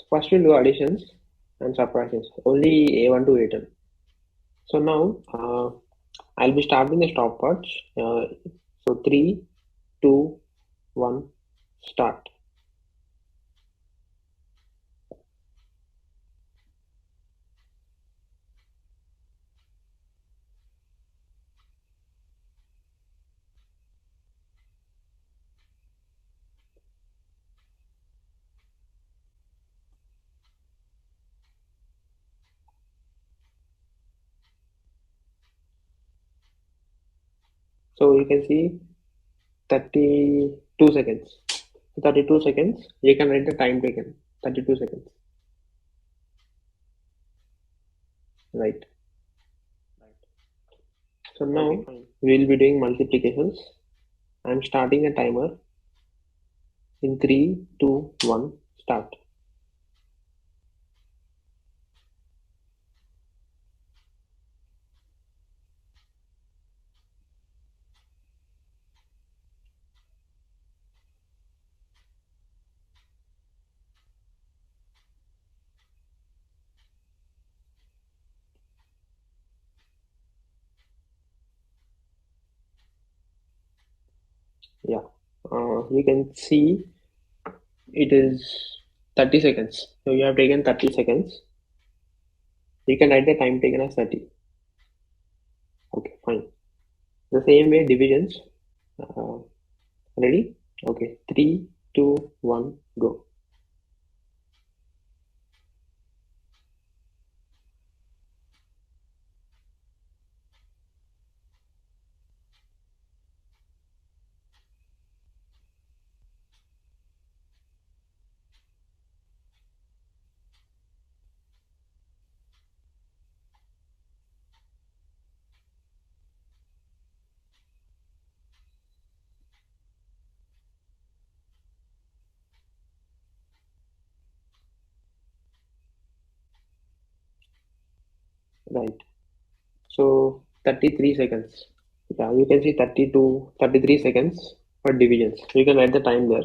First we'll do additions and subtractions, only A1 to A10. So now I'll be starting the stopwatch. So 3, 2, 1, start. So you can see 32 seconds. 32 seconds. You can write the time taken. 32 seconds. Right. So now we'll be doing multiplications. I'm starting a timer in 3, 2, 1, start. Yeah. You can see it is 30 seconds. So you have taken 30 seconds. You can write the time taken as 30. Okay, fine. The same way divisions. Ready? Okay, 3, 2, 1, go. Right. So 33 seconds. Yeah, you can see 32, 33 seconds for divisions. You can write the time there.